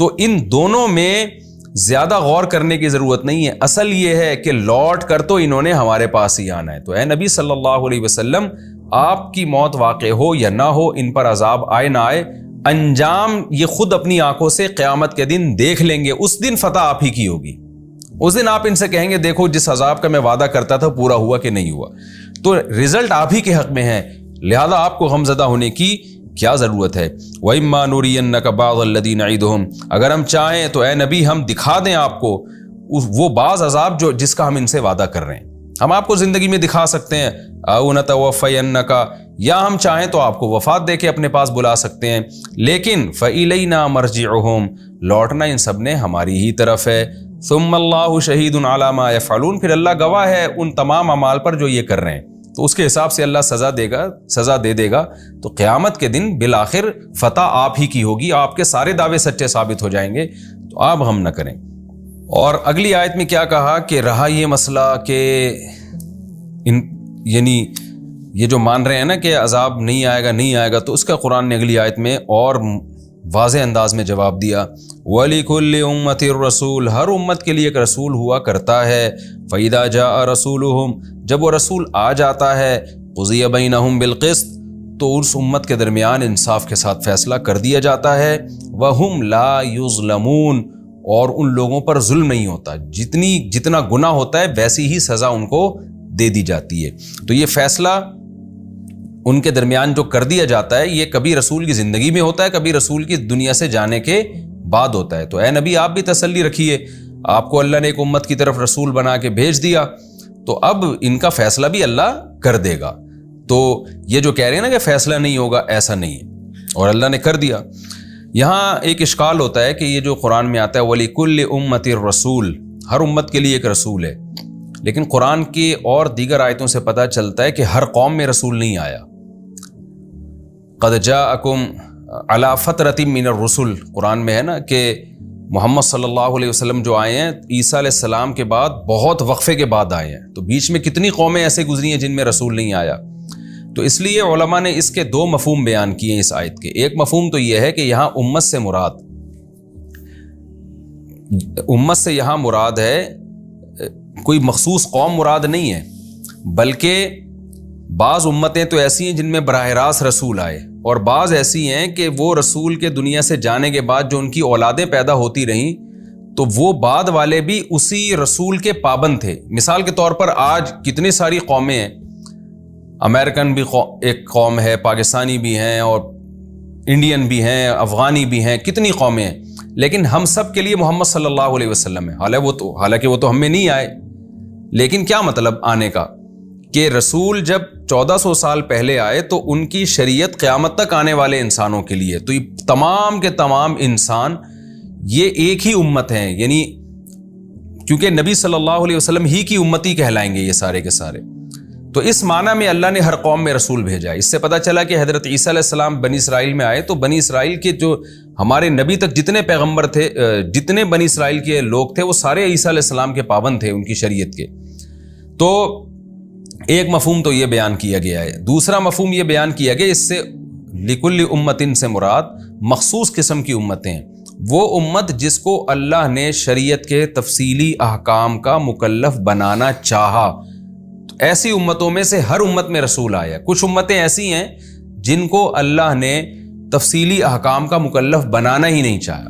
تو ان دونوں میں زیادہ غور کرنے کی ضرورت نہیں ہے. اصل یہ ہے کہ لوٹ کر تو انہوں نے ہمارے پاس ہی آنا ہے. تو اے نبی صلی اللہ علیہ وسلم، آپ کی موت واقع ہو یا نہ ہو، ان پر عذاب آئے نہ آئے، انجام یہ خود اپنی آنکھوں سے قیامت کے دن دیکھ لیں گے. اس دن فتح آپ ہی کی ہوگی. اس دن آپ ان سے کہیں گے دیکھو جس عذاب کا میں وعدہ کرتا تھا پورا ہوا کہ نہیں ہوا. تو رزلٹ آپ ہی کے حق میں ہے، لہذا آپ کو غمزدہ ہونے کی کیا ضرورت ہے. وَإِمَّا نُرِيَنَّكَ بَعْضَ الَّذِي نَعِدُهُمْ، اگر ہم چاہیں تو اے نبی ہم دکھا دیں آپ کو وہ بعض عذاب جس کا ہم ان سے وعدہ کر رہے ہیں. ہم آپ کو زندگی میں دکھا سکتے ہیں، اَوْ نَتَوَفَّيَنَّكَ، یا ہم چاہیں تو آپ کو وفات دے کے اپنے پاس بلا سکتے ہیں. لیکن فَإِلَيْنَا مَرْجِعُهُمْ، لوٹنا ان سب نے ہماری ہی طرف ہے. ثُمَّ اللَّهُ شَهِيدٌ عَلَى مَا يَفْعَلُونَ، پھر اللہ گواہ ہے ان تمام اعمال پر جو یہ کر رہے ہیں. تو اس کے حساب سے اللہ سزا دے دے گا. تو قیامت کے دن بالآخر فتح آپ ہی کی ہوگی، آپ کے سارے دعوے سچے ثابت ہو جائیں گے. تو آپ غم نہ کریں. اور اگلی آیت میں کیا کہا کہ رہا یہ مسئلہ کہ یعنی یہ جو مان رہے ہیں نا کہ عذاب نہیں آئے گا، تو اس کا قرآن نے اگلی آیت میں اور واضح انداز میں جواب دیا. وَلِكُلِّ أُمَّةٍ الرَّسُولُ، ہر امت کے لیے ایک رسول ہوا کرتا ہے. فَإِذَا جَاءَ رَسُولُهُمْ، جب وہ رسول آ جاتا ہے، قُضِيَ بَيْنَهُمْ بِالْقِسْطِ، تو اس امت کے درمیان انصاف کے ساتھ فیصلہ کر دیا جاتا ہے. وَهُمْ لَا يُظْلَمُونَ، اور ان لوگوں پر ظلم نہیں ہوتا. جتنا گناہ ہوتا ہے ویسی ہی سزا ان کو دے دی جاتی ہے. تو یہ فیصلہ ان کے درمیان جو کر دیا جاتا ہے یہ کبھی رسول کی زندگی میں ہوتا ہے، کبھی رسول کی دنیا سے جانے کے بعد ہوتا ہے. تو اے نبی آپ بھی تسلی رکھیے، آپ کو اللہ نے ایک امت کی طرف رسول بنا کے بھیج دیا، تو اب ان کا فیصلہ بھی اللہ کر دے گا. تو یہ جو کہہ رہے ہیں نا کہ فیصلہ نہیں ہوگا، ایسا نہیں ہے، اور اللہ نے کر دیا. یہاں ایک اشکال ہوتا ہے کہ یہ جو قرآن میں آتا ہے وَلِكُلِّ أُمَّةٍ الرَّسُولُ، ہر امت کے لیے ایک رسول ہے، لیکن قرآن کی اور دیگر آیتوں سے پتہ چلتا ہے کہ ہر قوم میں رسول نہیں آیا. قَدْ جَاءَكُمْ عَلَىٰ فَتْرَةٍ مِّنَ الرُّسُلِ، قرآن میں ہے نا کہ محمد صلی اللہ علیہ وسلم جو آئے ہیں عیسیٰ علیہ السلام کے بعد بہت وقفے کے بعد آئے ہیں. تو بیچ میں کتنی قومیں ایسے گزری ہیں جن میں رسول نہیں آیا. تو اس لیے علماء نے اس کے دو مفہوم بیان کیے ہیں اس آیت کے. ایک مفہوم تو یہ ہے کہ یہاں امت سے یہاں مراد ہے کوئی مخصوص قوم مراد نہیں ہے، بلکہ بعض امتیں تو ایسی ہیں جن میں براہ راست رسول آئے، اور بعض ایسی ہیں کہ وہ رسول کے دنیا سے جانے کے بعد جو ان کی اولادیں پیدا ہوتی رہیں تو وہ بعد والے بھی اسی رسول کے پابند تھے. مثال کے طور پر آج کتنی ساری قومیں ہیں، امریکن بھی ایک قوم ہے، پاکستانی بھی ہیں، اور انڈین بھی ہیں، افغانی بھی ہیں، کتنی قومیں ہیں، لیکن ہم سب کے لیے محمد صلی اللہ علیہ وسلم ہے. حالانکہ وہ تو ہم میں نہیں آئے، لیکن کیا مطلب آنے کا کہ رسول جب 1400 سال پہلے آئے تو ان کی شریعت قیامت تک آنے والے انسانوں کے لیے. تو یہ تمام کے تمام انسان یہ ایک ہی امت ہیں، یعنی کیونکہ نبی صلی اللہ علیہ وسلم ہی کی امتی کہلائیں گے یہ سارے کے سارے. تو اس معنی میں اللہ نے ہر قوم میں رسول بھیجا. اس سے پتہ چلا کہ حضرت عیسیٰ علیہ السلام بنی اسرائیل میں آئے تو بنی اسرائیل کے جو ہمارے نبی تک جتنے پیغمبر تھے، جتنے بنی اسرائیل کے لوگ تھے، وہ سارے عیسیٰ علیہ السلام کے پابند تھے، ان کی شریعت کے. تو ایک مفہوم تو یہ بیان کیا گیا ہے. دوسرا مفہوم یہ بیان کیا گیا اس سے لِكُلِّ أُمَّةٍ سے مراد مخصوص قسم کی امتیں ہیں. وہ امت جس کو اللہ نے شریعت کے تفصیلی احکام کا مکلف بنانا چاہا. ایسی امتوں میں سے ہر امت میں رسول آیا. کچھ امتیں ایسی ہیں جن کو اللہ نے تفصیلی احکام کا مکلف بنانا ہی نہیں چاہا.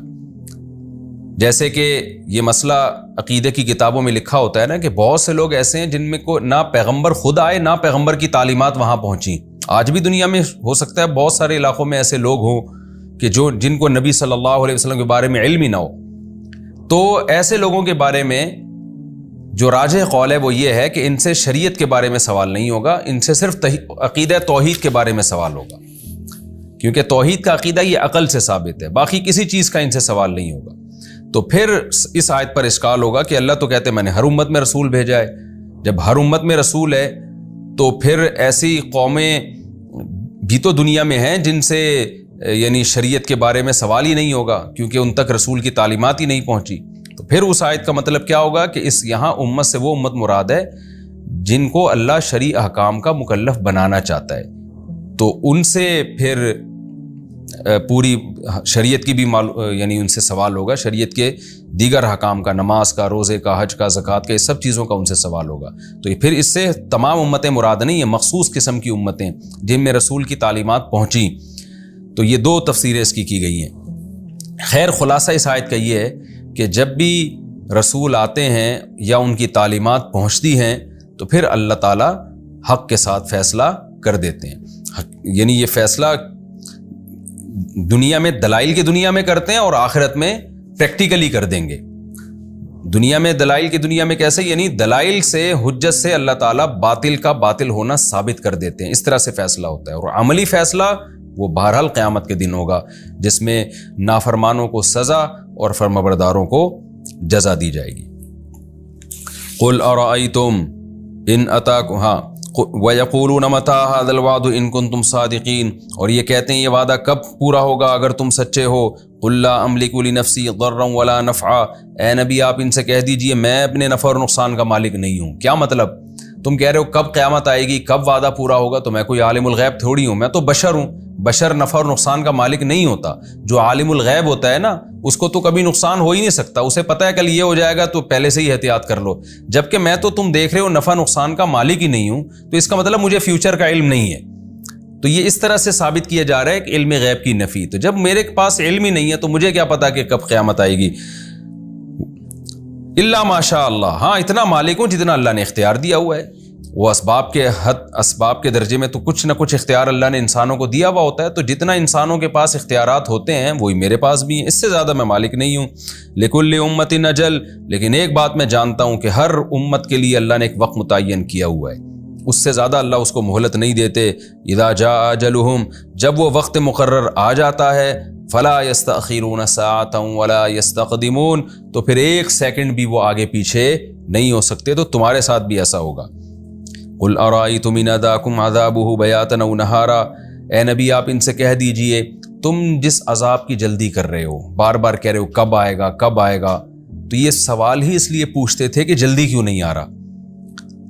جیسے کہ یہ مسئلہ عقیدے کی کتابوں میں لکھا ہوتا ہے نا کہ بہت سے لوگ ایسے ہیں جن میں کو نہ پیغمبر خود آئے نہ پیغمبر کی تعلیمات وہاں پہنچی. آج بھی دنیا میں ہو سکتا ہے بہت سارے علاقوں میں ایسے لوگ ہوں کہ جن کو نبی صلی اللہ علیہ وسلم کے بارے میں علم ہی نہ ہو. تو ایسے لوگوں کے بارے میں جو راجح قول ہے وہ یہ ہے کہ ان سے شریعت کے بارے میں سوال نہیں ہوگا، ان سے صرف عقیدہ توحید کے بارے میں سوال ہوگا، کیونکہ توحید کا عقیدہ یہ عقل سے ثابت ہے، باقی کسی چیز کا ان سے سوال نہیں ہوگا. تو پھر اس آیت پر اشکال ہوگا کہ اللہ تو کہتے ہیں میں نے ہر امت میں رسول بھیجا ہے. جب ہر امت میں رسول ہے تو پھر ایسی قومیں بھی تو دنیا میں ہیں جن سے یعنی شریعت کے بارے میں سوال ہی نہیں ہوگا، کیونکہ ان تک رسول کی تعلیمات ہی نہیں پہنچی. تو پھر اس آیت کا مطلب کیا ہوگا کہ یہاں امت سے وہ امت مراد ہے جن کو اللہ شرعی احکام کا مکلف بنانا چاہتا ہے. تو ان سے پھر پوری شریعت کی بھی یعنی ان سے سوال ہوگا، شریعت کے دیگر احکام کا، نماز کا، روزے کا، حج کا، زکوٰۃ کا، اس سب چیزوں کا ان سے سوال ہوگا۔ تو پھر اس سے تمام امتیں مراد نہیں ہیں، مخصوص قسم کی امتیں جن میں رسول کی تعلیمات پہنچیں۔ تو یہ دو تفسیریں اس کی گئی ہیں۔ خیر خلاصہ اس آیت کا یہ ہے کہ جب بھی رسول آتے ہیں یا ان کی تعلیمات پہنچتی ہیں تو پھر اللہ تعالیٰ حق کے ساتھ فیصلہ کر دیتے ہیں، یعنی یہ فیصلہ دنیا میں دلائل کی دنیا میں کرتے ہیں اور آخرت میں پریکٹیکلی کر دیں گے۔ دنیا میں دلائل کی دنیا میں کیسے؟ یعنی دلائل سے، حجت سے اللہ تعالیٰ باطل کا باطل ہونا ثابت کر دیتے ہیں، اس طرح سے فیصلہ ہوتا ہے۔ اور عملی فیصلہ وہ بہرحال قیامت کے دن ہوگا، جس میں نافرمانوں کو سزا اور فرمانبرداروں کو جزا دی جائے گی۔ قل ارأیتم ان اتاکم وَيَقُولُونَ مَتَىٰ هَٰذَا الْوَعْدُ إِن كُنتُمْ صَادِقِينَ، اور یہ کہتے ہیں یہ وعدہ کب پورا ہوگا اگر تم سچے ہو۔ قُل لَّا أَمْلِكُ لِنَفْسِي ضَرًّا وَلَا نَفْعًا، اے نبی آپ ان سے کہہ دیجئے میں اپنے نفع اور نقصان کا مالک نہیں ہوں۔ کیا مطلب؟ تم کہہ رہے ہو کب قیامت آئے گی، کب وعدہ پورا ہوگا، تو میں کوئی عالم الغیب تھوڑی ہوں، میں تو بشر ہوں۔ بشر نفع اور نقصان کا مالک نہیں ہوتا۔ جو عالم الغیب ہوتا ہے نا، اس کو تو کبھی نقصان ہو ہی نہیں سکتا، اسے پتہ ہے کل یہ ہو جائے گا تو پہلے سے ہی احتیاط کر لو۔ جبکہ میں تو تم دیکھ رہے ہو نفع نقصان کا مالک ہی نہیں ہوں، تو اس کا مطلب مجھے فیوچر کا علم نہیں ہے۔ تو یہ اس طرح سے ثابت کیا جا رہا ہے کہ علم غیب کی نفی۔ تو جب میرے پاس علم ہی نہیں ہے تو مجھے کیا پتا کہ کب قیامت آئے گی؟ الا ماشاء اللہ، ہاں اتنا مالک ہوں جتنا اللہ نے اختیار دیا ہوا ہے۔ وہ اسباب کے درجے میں تو کچھ نہ کچھ اختیار اللہ نے انسانوں کو دیا ہوا ہوتا ہے، تو جتنا انسانوں کے پاس اختیارات ہوتے ہیں وہی میرے پاس بھی ہیں، اس سے زیادہ میں مالک نہیں ہوں۔ لکل امت اجل، لیکن ایک بات میں جانتا ہوں کہ ہر امت کے لیے اللہ نے ایک وقت متعین کیا ہوا ہے، اس سے زیادہ اللہ اس کو مہلت نہیں دیتے۔ اذا جاء اجلہم، جب وہ وقت مقرر آ جاتا ہے، فلا یستأخرون ساعۃ ولا یستقدمون، تو پھر ایک سیکنڈ بھی وہ آگے پیچھے نہیں ہو سکتے۔ تو تمہارے ساتھ بھی ایسا ہوگا۔ قل ارأیتم ان اتاکم عذابہ بیاتا او نہارا، اے نبی آپ ان سے کہہ دیجئے تم جس عذاب کی جلدی کر رہے ہو، بار بار کہہ رہے ہو کب آئے گا کب آئے گا، تو یہ سوال ہی اس لیے پوچھتے تھے کہ جلدی کیوں نہیں آ رہا۔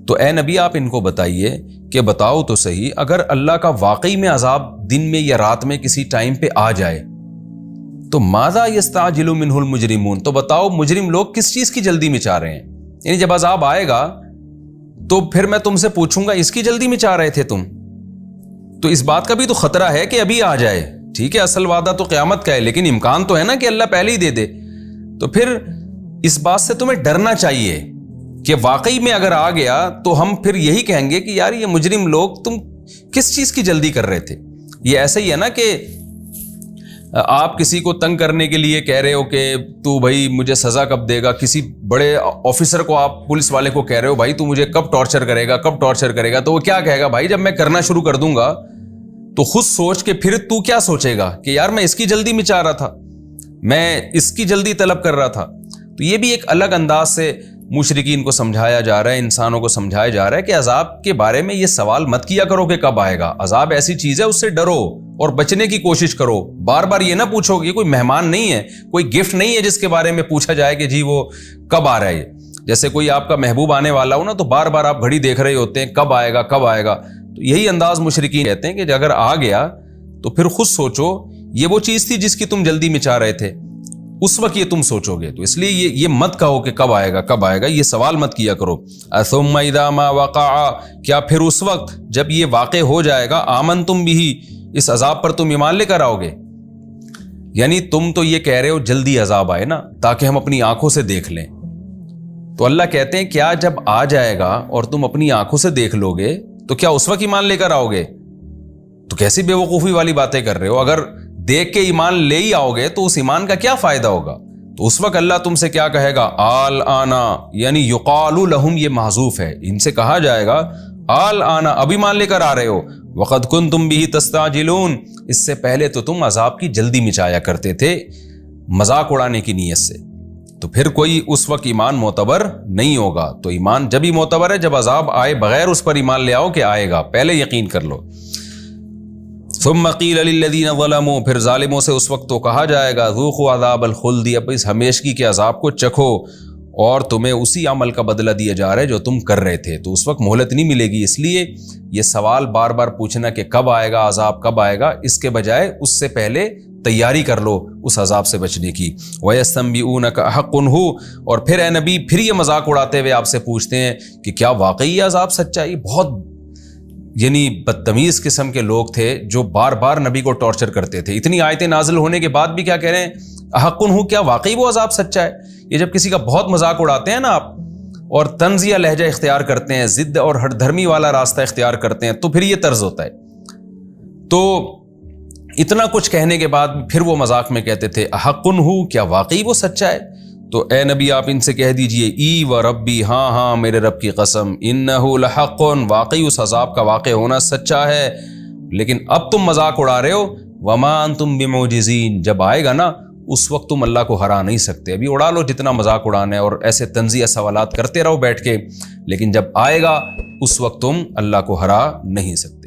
تو اے نبی آپ ان کو بتائیے کہ بتاؤ تو صحیح، اگر اللہ کا واقعی میں عذاب دن میں یا رات میں کسی ٹائم پہ آ جائے تو ماذا یستعجل منہ المجرمون، تو بتاؤ مجرم لوگ کس چیز کی جلدی میں چاہ رہے ہیں؟ یعنی جب عذاب آئے گا تو پھر میں تم سے پوچھوں گا اس کی جلدی میں چاہ رہے تھے تم؟ تو اس بات کا بھی تو خطرہ ہے کہ ابھی آ جائے، ٹھیک ہے اصل وعدہ تو قیامت کا ہے، لیکن امکان تو ہے نا کہ اللہ پہلے ہی دے دے۔ تو پھر اس بات سے تمہیں ڈرنا چاہیے کہ واقعی میں اگر آ گیا تو ہم پھر یہی کہیں گے کہ یار یہ مجرم لوگ تم کس چیز کی جلدی کر رہے تھے۔ یہ ایسا ہی ہے نا کہ آپ کسی کو تنگ کرنے کے لیے کہہ رہے ہو کہ تو بھائی مجھے سزا کب دے گا، کسی بڑے آفیسر کو آپ پولیس والے کو کہہ رہے ہو بھائی تو مجھے کب ٹارچر کرے گا کب ٹارچر کرے گا، تو وہ کیا کہے گا بھائی جب میں کرنا شروع کر دوں گا تو خود سوچ کے پھر تو کیا سوچے گا کہ یار میں اس کی جلدی میں چاہ رہا تھا، میں اس کی جلدی طلب کر رہا تھا۔ تو یہ بھی ایک الگ انداز سے مشرکین کو سمجھایا جا رہا ہے، انسانوں کو سمجھایا جا رہا ہے کہ عذاب کے بارے میں یہ سوال مت کیا کرو کہ کب آئے گا، عذاب ایسی چیز ہے اس سے ڈرو اور بچنے کی کوشش کرو۔ بار بار یہ نہ پوچھو کہ کوئی مہمان نہیں ہے، کوئی گفٹ نہیں ہے جس کے بارے میں پوچھا جائے کہ جی وہ کب آ رہا ہے۔ جیسے کوئی آپ کا محبوب آنے والا ہو نا تو بار بار آپ گھڑی دیکھ رہے ہوتے ہیں کب آئے گا کب آئے گا۔ تو یہی انداز مشرکین کہتے ہیں کہ اگر آ گیا تو پھر خود سوچو یہ وہ چیز تھی جس کی تم جلدی میں چاہ رہے تھے، اس وقت یہ تم سوچو گے، تو اس لیے یہ مت کہو کہ کب آئے گا کب آئے گا، یہ سوال مت کیا کرو۔ ثم اذا ما وقع، کیا پھر اس وقت جب یہ واقع ہو جائے گا، آمنتم بھی، اس عذاب پر تم ایمان لے کر آؤ گے؟ یعنی تم تو یہ کہہ رہے ہو جلدی عذاب آئے نا تاکہ ہم اپنی آنکھوں سے دیکھ لیں، تو اللہ کہتے ہیں کیا جب آ جائے گا اور تم اپنی آنکھوں سے دیکھ لو گے تو کیا اس وقت ایمان لے کر آؤ گے؟ تو کیسی بے وقوفی والی باتیں کر رہے ہو، اگر دیکھ کے ایمان لے ہی آؤ گے تو اس ایمان کا کیا فائدہ ہوگا؟ تو اس وقت اللہ تم سے کیا کہے گا؟ آل آنا، یعنی یقال لہم، یہ محذوف ہے، ان سے کہا جائے گا آل آنا، ابھی مان لے کر آ رہے ہو، وقد کنتم بہ تستعجلون، اس سے پہلے تو تم عذاب کی جلدی مچایا کرتے تھے مذاق اڑانے کی نیت سے، تو پھر کوئی اس وقت ایمان معتبر نہیں ہوگا۔ تو ایمان جب ہی معتبر ہے جب عذاب آئے بغیر اس پر ایمان لے آؤ کہ آئے گا، پہلے یقین کر لو۔ ثم قیل للذین ظلموا، پھر ظالموں سے اس وقت تو کہا جائے گا ذوقوا عذاب الخلد، اب اس ہمیشگی کے عذاب کو چکھو، اور تمہیں اسی عمل کا بدلہ دیا جا رہا ہے جو تم کر رہے تھے، تو اس وقت مہلت نہیں ملے گی۔ اس لیے یہ سوال بار بار پوچھنا کہ کب آئے گا عذاب، کب آئے گا، اس کے بجائے اس سے پہلے تیاری کر لو اس عذاب سے بچنے کی۔ وَيَسْتَنبِئُونَكَ أَحَقٌّ هُوَ، اور پھر اے نبی پھر یہ مذاق اڑاتے ہوئے آپ سے پوچھتے ہیں کہ کیا واقعی یہ عذاب سچا ہے؟ بہت یعنی بدتمیز قسم کے لوگ تھے جو بار بار نبی کو ٹارچر کرتے تھے۔ اتنی آیتیں نازل ہونے کے بعد بھی کیا کہہ رہے ہیں؟ احق ہوں، کیا واقعی وہ عذاب سچا ہے؟ یہ جب کسی کا بہت مذاق اڑاتے ہیں نا آپ اور طنزیہ لہجہ اختیار کرتے ہیں، ضد اور ہٹ دھرمی والا راستہ اختیار کرتے ہیں، تو پھر یہ طرز ہوتا ہے۔ تو اتنا کچھ کہنے کے بعد پھر وہ مذاق میں کہتے تھے احق ہوں، کیا واقعی وہ سچا ہے؟ تو اے نبی آپ ان سے کہہ دیجئے ای و ربی، ہاں ہاں میرے رب کی قسم، انہ لحق، واقعی اس عذاب کا واقع ہونا سچا ہے، لیکن اب تم مذاق اڑا رہے ہو۔ وما انتم بمعجزین، جب آئے گا نا اس وقت تم اللہ کو ہرا نہیں سکتے۔ ابھی اڑا لو جتنا مذاق اڑانا ہے اور ایسے طنزیہ سوالات کرتے رہو بیٹھ کے، لیکن جب آئے گا اس وقت تم اللہ کو ہرا نہیں سکتے۔